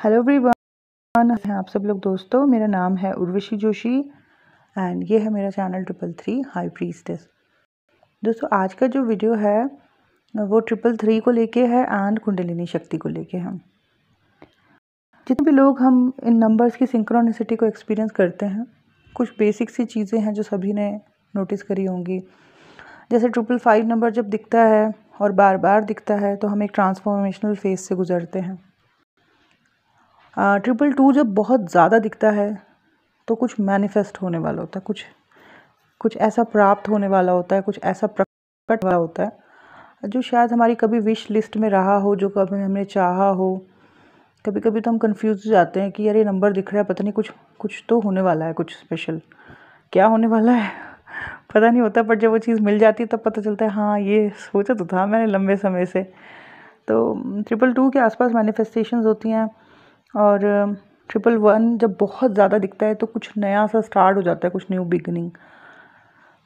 Hello everyone, हैं आप सब लोग दोस्तों। मेरा नाम है उर्वशी जोशी एंड ये है मेरा चैनल 333 हाई प्रीस्टेस। दोस्तों, आज का जो वीडियो है वो 333 को लेके है एंड कुंडलिनी शक्ति को लेके है। जितने भी लोग हम इन नंबर्स की सिंक्रोनिसिटी को एक्सपीरियंस करते हैं, कुछ बेसिक सी चीज़ें हैं जो सभी ने नोटिस करी होंगी। जैसे 555 नंबर जब दिखता है और बार बार दिखता है तो हम एक ट्रांसफॉर्मेशनल फेज से गुजरते हैं। 222 जब बहुत ज़्यादा दिखता है तो कुछ मैनिफेस्ट होने वाला होता है, कुछ ऐसा प्राप्त होने वाला होता है, कुछ ऐसा प्रकट वाला होता है जो शायद हमारी कभी विश लिस्ट में रहा हो, जो कभी हमने चाहा हो। कभी कभी तो हम कंफ्यूज हो जाते हैं कि यार ये नंबर दिख रहा है, पता नहीं कुछ तो होने वाला है, कुछ स्पेशल। क्या होने वाला है पता नहीं होता, पर जब वो चीज़ मिल जाती है तब पता चलता है हाँ ये सोचा तो था मैंने लंबे समय से। तो 222 के आसपास मैनिफेस्टेशंस होती हैं। और 111 जब बहुत ज़्यादा दिखता है तो कुछ नया सा स्टार्ट हो जाता है, कुछ न्यू बिगनिंग।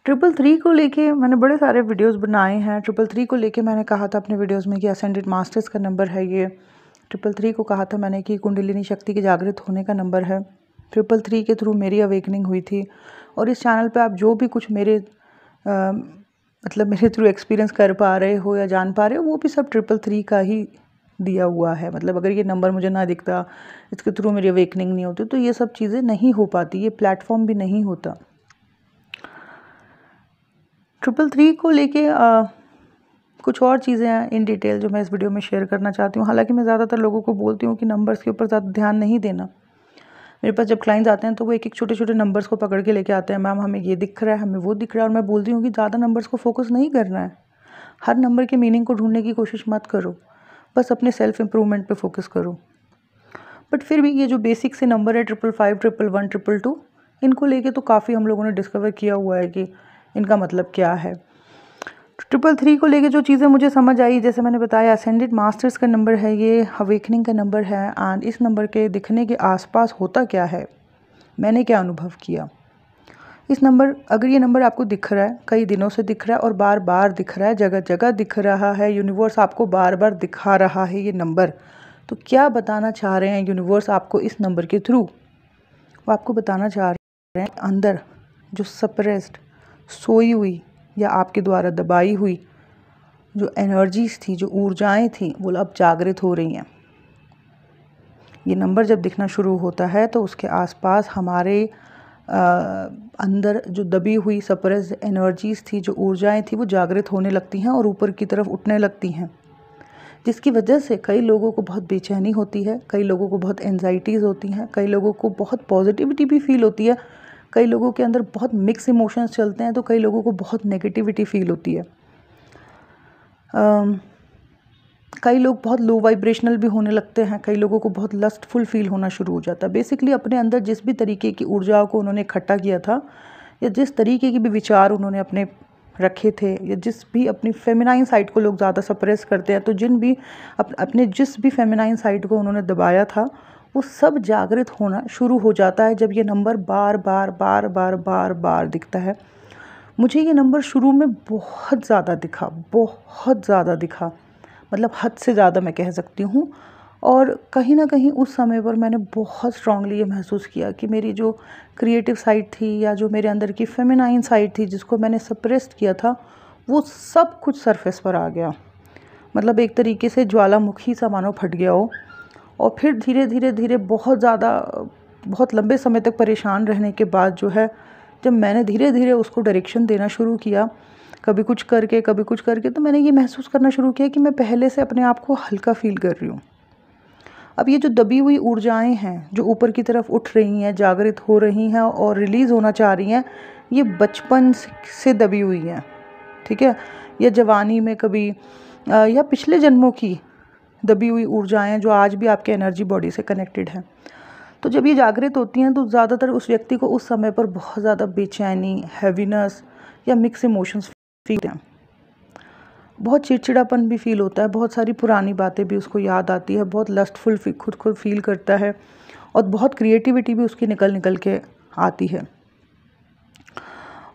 333 को लेके मैंने बड़े सारे वीडियोस बनाए हैं। 333 को लेके मैंने कहा था अपने वीडियोस में कि असेंडेड मास्टर्स का नंबर है ये। 333 को कहा था मैंने कि कुंडलिनी शक्ति के जागृत होने का नंबर है। 333 के थ्रू मेरी अवेकनिंग हुई थी। और इस चैनल पे आप जो भी कुछ मेरे मेरे थ्रू एक्सपीरियंस कर पा रहे हो या जान पा रहे हो, वो भी सब 333 का ही दिया हुआ है। मतलब अगर ये नंबर मुझे ना दिखता, इसके थ्रू मेरी अवेकनिंग नहीं होती, तो ये सब चीज़ें नहीं हो पाती, ये प्लेटफॉर्म भी नहीं होता। 333 को लेके कुछ और चीज़ें हैं इन डिटेल जो मैं इस वीडियो में शेयर करना चाहती हूँ। हालांकि मैं ज़्यादातर लोगों को बोलती हूँ कि नंबर्स के ऊपर ज़्यादा ध्यान नहीं देना। मेरे पास जब क्लाइंट्स आते हैं तो वो एक एक छोटे छोटे नंबर्स को पकड़ के लेके आते हैं, मैम हमें ये दिख रहा है, हमें वो दिख रहा है। और मैं बोलती हूँ कि ज़्यादा नंबर्स को फोकस नहीं करना है, हर नंबर के मीनिंग को ढूंढने की कोशिश मत करो, बस अपने सेल्फ इम्प्रूवमेंट पे फोकस करो। बट फिर भी ये जो बेसिक से नंबर है 555, 111, 222, इनको लेके तो काफ़ी हम लोगों ने डिस्कवर किया हुआ है कि इनका मतलब क्या है। 333 को लेके जो चीज़ें मुझे समझ आई, जैसे मैंने बताया असेंडेड मास्टर्स का नंबर है ये, अवेकनिंग का नंबर है। एंड इस नंबर के दिखने के आसपास होता क्या है, मैंने क्या अनुभव किया। इस नंबर, अगर ये नंबर आपको दिख रहा है, कई दिनों से दिख रहा है और बार बार दिख रहा है, जगह जगह दिख रहा है, यूनिवर्स आपको बार बार दिखा रहा है ये नंबर, तो क्या बताना चाह रहे हैं यूनिवर्स आपको इस नंबर के थ्रू? वो आपको बताना चाह रहे हैं अंदर जो सप्रेस्ड, सोई हुई या आपके द्वारा दबाई हुई जो एनर्जीज थी, जो ऊर्जाएं थी, वो अब जागृत हो रही हैं। ये नंबर जब दिखना शुरू होता है तो उसके आसपास हमारे अंदर जो दबी हुई सप्रेस्ड एनर्जीज थी, जो ऊर्जाएं थी, वो जागृत होने लगती हैं और ऊपर की तरफ उठने लगती हैं, जिसकी वजह से कई लोगों को बहुत बेचैनी होती है, कई लोगों को बहुत एंजाइटीज़ होती हैं, कई लोगों को बहुत पॉजिटिविटी भी फील होती है, कई लोगों के अंदर बहुत मिक्स इमोशंस चलते हैं, तो कई लोगों को बहुत नेगेटिविटी फील होती है। कई लोग बहुत लो वाइब्रेशनल भी होने लगते हैं, कई लोगों को बहुत लस्टफुल फील होना शुरू हो जाता है। बेसिकली अपने अंदर जिस भी तरीके की ऊर्जाओं को उन्होंने इकट्ठा किया था, या जिस तरीके के भी विचार उन्होंने अपने रखे थे, या जिस भी अपनी फेमिनाइन साइड को लोग ज़्यादा सप्रेस करते हैं, तो अपने जिस भी फेमिनाइन साइड को उन्होंने दबाया था, वो सब जागृत होना शुरू हो जाता है जब ये नंबर बार बार बार बार बार बार दिखता है। मुझे ये नंबर शुरू में बहुत ज़्यादा दिखा, मतलब हद से ज़्यादा मैं कह सकती हूँ। और कहीं ना कहीं उस समय पर मैंने बहुत स्ट्रांगली ये महसूस किया कि मेरी जो क्रिएटिव साइड थी, या जो मेरे अंदर की फेमिनाइन साइड थी जिसको मैंने सप्रेस्ड किया था, वो सब कुछ सरफेस पर आ गया। मतलब एक तरीके से ज्वालामुखी सा मानो फट गया हो। और फिर धीरे धीरे धीरे बहुत लंबे समय तक परेशान रहने के बाद जो है, जब मैंने धीरे धीरे उसको डायरेक्शन देना शुरू किया, कभी कुछ करके कभी कुछ करके, तो मैंने ये महसूस करना शुरू किया कि मैं पहले से अपने आप को हल्का फील कर रही हूँ। अब ये जो दबी हुई ऊर्जाएं हैं जो ऊपर की तरफ उठ रही हैं, जागृत हो रही हैं और रिलीज़ होना चाह रही हैं, ये बचपन से दबी हुई हैं, ठीक है, या जवानी में कभी या पिछले जन्मों की दबी हुई ऊर्जाएं जो आज भी आपके एनर्जी बॉडी से कनेक्टेड हैं। तो जब ये जागृत होती हैं तो ज़्यादातर उस व्यक्ति को उस समय पर बहुत ज़्यादा बेचैनी, हैवीनेस या मिक्स इमोशंस फील हैं। बहुत चिड़चिड़ापन भी फील होता है, बहुत सारी पुरानी बातें भी उसको याद आती है, बहुत लस्टफुल खुद को फील करता है, और बहुत क्रिएटिविटी भी उसकी निकल के आती है,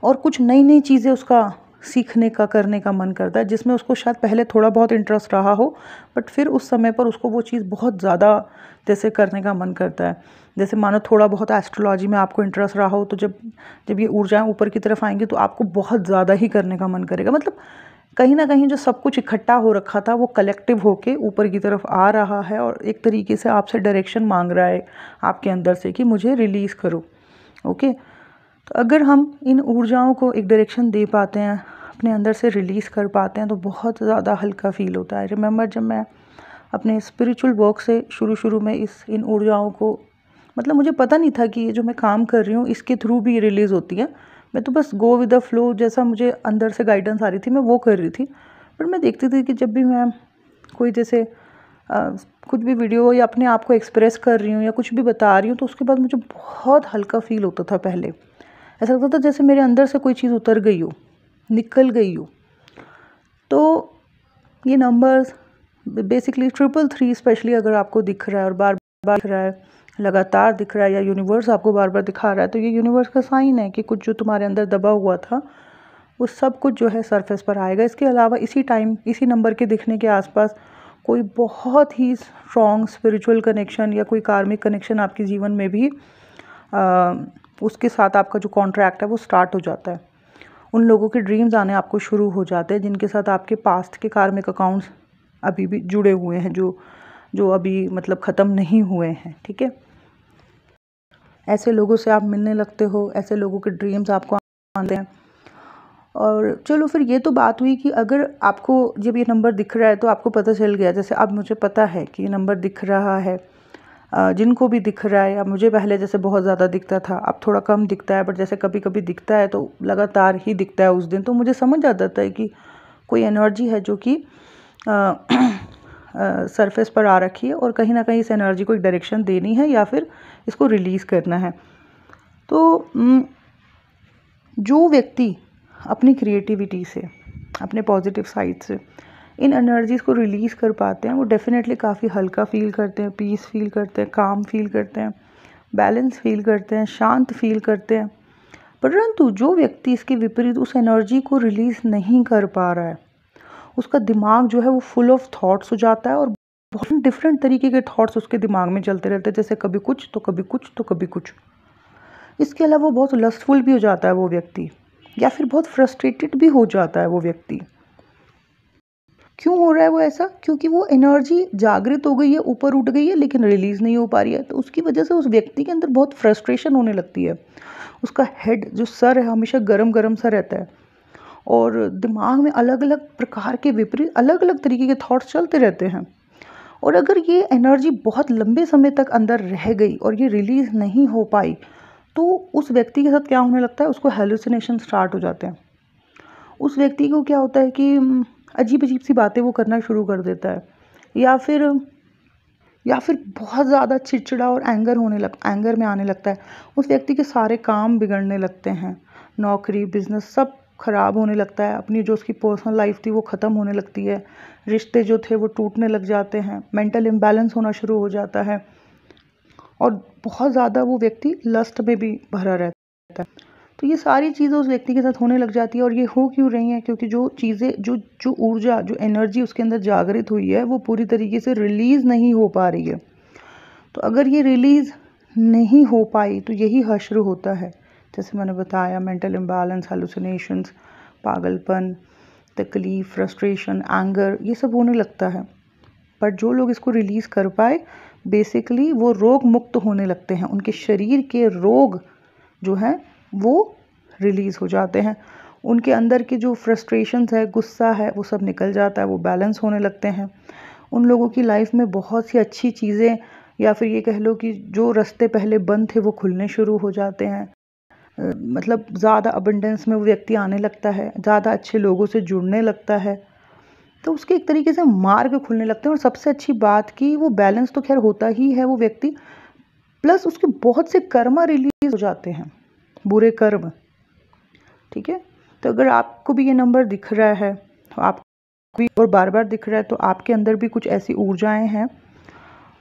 और कुछ नई नई चीज़ें उसका सीखने का, करने का मन करता है, जिसमें उसको शायद पहले थोड़ा बहुत इंटरेस्ट रहा हो, बट फिर उस समय पर उसको वो चीज़ बहुत ज़्यादा जैसे करने का मन करता है। जैसे मानो थोड़ा बहुत एस्ट्रोलॉजी में आपको इंटरेस्ट रहा हो, तो जब जब ये ऊर्जाएं ऊपर की तरफ आएंगी तो आपको बहुत ज़्यादा ही करने का मन करेगा। मतलब कहीं ना कहीं जो सब कुछ इकट्ठा हो रखा था वो कलेक्टिव होके ऊपर की तरफ आ रहा है और एक तरीके से आपसे डायरेक्शन मांग रहा है आपके अंदर से कि मुझे रिलीज़ करो। ओके, तो अगर हम इन ऊर्जाओं को एक डायरेक्शन दे पाते हैं, अपने अंदर से रिलीज़ कर पाते हैं, तो बहुत ज़्यादा हल्का फील होता है। रिमेंबर, जब मैं अपने स्पिरिचुअल वर्क से शुरू में इन ऊर्जाओं को, मतलब मुझे पता नहीं था कि ये जो मैं काम कर रही हूँ इसके थ्रू भी रिलीज़ होती है। मैं तो बस गो विद द फ्लो, जैसा मुझे अंदर से गाइडेंस आ रही थी मैं वो कर रही थी। पर मैं देखती थी कि जब भी मैं कोई जैसे कुछ भी वीडियो या अपने आप को एक्सप्रेस कर रही हूँ या कुछ भी बता रही हूँ, तो उसके बाद मुझे बहुत हल्का फील होता था। पहले ऐसा लगता था जैसे मेरे अंदर से कोई चीज़ उतर गई हो, निकल गई हो। तो ये नंबर्स बेसिकली 333 स्पेशली अगर आपको दिख रहा है और बार बार दिख रहा है, लगातार दिख रहा है, या यूनिवर्स आपको बार बार दिखा रहा है, तो ये यूनिवर्स का साइन है कि कुछ जो तुम्हारे अंदर दबा हुआ था वो सब कुछ जो है सरफेस पर आएगा। इसके अलावा इसी टाइम, इसी नंबर के दिखने के आसपास कोई बहुत ही स्ट्रॉन्ग स्पिरिचुअल कनेक्शन या कोई कार्मिक कनेक्शन आपके जीवन में भी उसके साथ आपका जो कॉन्ट्रैक्ट है वो स्टार्ट हो जाता है। उन लोगों के ड्रीम्स आने आपको शुरू हो जाते हैं जिनके साथ आपके पास्ट के कार्मिक अकाउंट्स अभी भी जुड़े हुए हैं, जो अभी मतलब ख़त्म नहीं हुए हैं। ठीक है, ऐसे लोगों से आप मिलने लगते हो, ऐसे लोगों के ड्रीम्स आपको आते हैं। और चलो फिर ये तो बात हुई कि अगर आपको जब ये नंबर दिख रहा है तो आपको पता चल गया, जैसे अब मुझे पता है कि ये नंबर दिख रहा है, जिनको भी दिख रहा है, या मुझे पहले जैसे बहुत ज़्यादा दिखता था, अब थोड़ा कम दिखता है, बट जैसे कभी कभी दिखता है तो लगातार ही दिखता है उस दिन, तो मुझे समझ आ जाता है कि कोई एनर्जी है जो कि सरफेस पर आ रखी है और कहीं ना कहीं इस एनर्जी को एक डायरेक्शन देनी है या फिर इसको रिलीज़ करना है। तो जो व्यक्ति अपनी क्रिएटिविटी से, अपने पॉजिटिव साइड से इन एनर्जीज़ को रिलीज़ कर पाते हैं, वो डेफिनेटली काफ़ी हल्का फील करते हैं, पीस फील करते हैं, काम फील करते हैं, बैलेंस फील करते हैं, शांत फील करते हैं। परंतु जो व्यक्ति इसके विपरीत उस एनर्जी को रिलीज़ नहीं कर पा रहा है, उसका दिमाग जो है वो फुल ऑफ थॉट्स हो जाता है और बहुत डिफरेंट तरीके के थॉट्स उसके दिमाग में चलते रहते हैं, जैसे कभी कुछ तो कभी कुछ तो कभी कुछ। इसके अलावा वो बहुत लस्टफुल भी हो जाता है वो व्यक्ति, या फिर बहुत फ्रस्ट्रेटेड भी हो जाता है वो व्यक्ति। क्यों हो रहा है वो ऐसा? क्योंकि वो एनर्जी जागृत हो गई है, ऊपर उठ गई है, लेकिन रिलीज़ नहीं हो पा रही है। तो उसकी वजह से उस व्यक्ति के अंदर बहुत फ्रस्ट्रेशन होने लगती है। उसका हेड जो सर है हमेशा गरम गरम सा रहता है और दिमाग में अलग अलग प्रकार के विपरीत अलग अलग तरीके के थॉट्स चलते रहते हैं। और अगर ये एनर्जी बहुत लंबे समय तक अंदर रह गई और ये रिलीज़ नहीं हो पाई, तो उस व्यक्ति के साथ क्या होने लगता है, उसको हेलुसिनेशन स्टार्ट हो जाते हैं। उस व्यक्ति को क्या होता है कि अजीब अजीब सी बातें वो करना शुरू कर देता है, या फिर बहुत ज़्यादा चिड़चिड़ा और एंगर में आने लगता है। उस व्यक्ति के सारे काम बिगड़ने लगते हैं, नौकरी, बिजनेस सब खराब होने लगता है। अपनी जो उसकी पर्सनल लाइफ थी वो ख़त्म होने लगती है, रिश्ते जो थे वो टूटने लग जाते हैं, मेंटल इम्बैलेंस होना शुरू हो जाता है और बहुत ज़्यादा वो व्यक्ति लस्ट में भी भरा रहता है। तो ये सारी चीज़ें उस व्यक्ति के साथ होने लग जाती है। और ये हो क्यों रही हैं? क्योंकि जो चीज़ें, जो ऊर्जा, जो एनर्जी उसके अंदर जागृत हुई है वो पूरी तरीके से रिलीज़ नहीं हो पा रही है। तो अगर ये रिलीज़ नहीं हो पाई तो यही हश्र होता है, जैसे मैंने बताया, मेंटल इम्बैलेंस, हेलुसिनेशंस, पागलपन, तकलीफ़, फ्रस्ट्रेशन, एंगर, ये सब होने लगता है। पर जो लोग इसको रिलीज़ कर पाए, बेसिकली वो रोग मुक्त होने लगते हैं। उनके शरीर के रोग जो हैं वो रिलीज़ हो जाते हैं। उनके अंदर के जो फ्रस्ट्रेशंस है, गुस्सा है, वो सब निकल जाता है, वो बैलेंस होने लगते हैं। उन लोगों की लाइफ में बहुत सी अच्छी चीज़ें, या फिर ये कह लो कि जो रास्ते पहले बंद थे वो खुलने शुरू हो जाते हैं। मतलब ज़्यादा अबंडेंस में वो व्यक्ति आने लगता है, ज़्यादा अच्छे लोगों से जुड़ने लगता है, तो उसके एक तरीके से मार्ग खुलने लगते हैं। और सबसे अच्छी बात कि वो बैलेंस तो खैर होता ही है वो व्यक्ति, प्लस उसके बहुत से कर्म रिलीज हो जाते हैं, बुरे कर्म। ठीक है, तो अगर आपको भी ये नंबर दिख रहा है, तो आपको भी और बार बार दिख रहा है, तो आपके अंदर भी कुछ ऐसी ऊर्जाएं हैं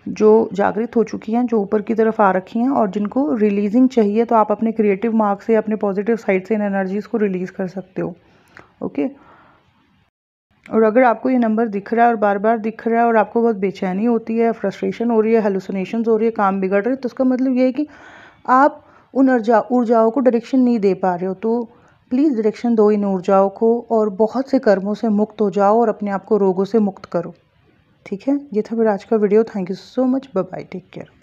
जो जागृत हो चुकी हैं, जो ऊपर की तरफ आ रखी हैं और जिनको रिलीजिंग चाहिए। तो आप अपने क्रिएटिव मार्ग से, अपने पॉजिटिव साइड से इन एनर्जीज़ को रिलीज़ कर सकते हो। ओके। और अगर आपको ये नंबर दिख रहा है और बार बार दिख रहा है और आपको बहुत बेचैनी होती है, फ्रस्ट्रेशन हो रही है, हेलुसिनेशंस हो रही है, काम बिगड़ रहे हैं, तो उसका मतलब ये है कि आप उन ऊर्जाओं को डायरेक्शन नहीं दे पा रहे हो। तो प्लीज़ डायरेक्शन दो इन ऊर्जाओं को और बहुत से कर्मों से मुक्त हो जाओ और अपने आप को रोगों से मुक्त करो। ठीक है, ये था मेरा आज का video. Thank you so much. Bye bye, take care.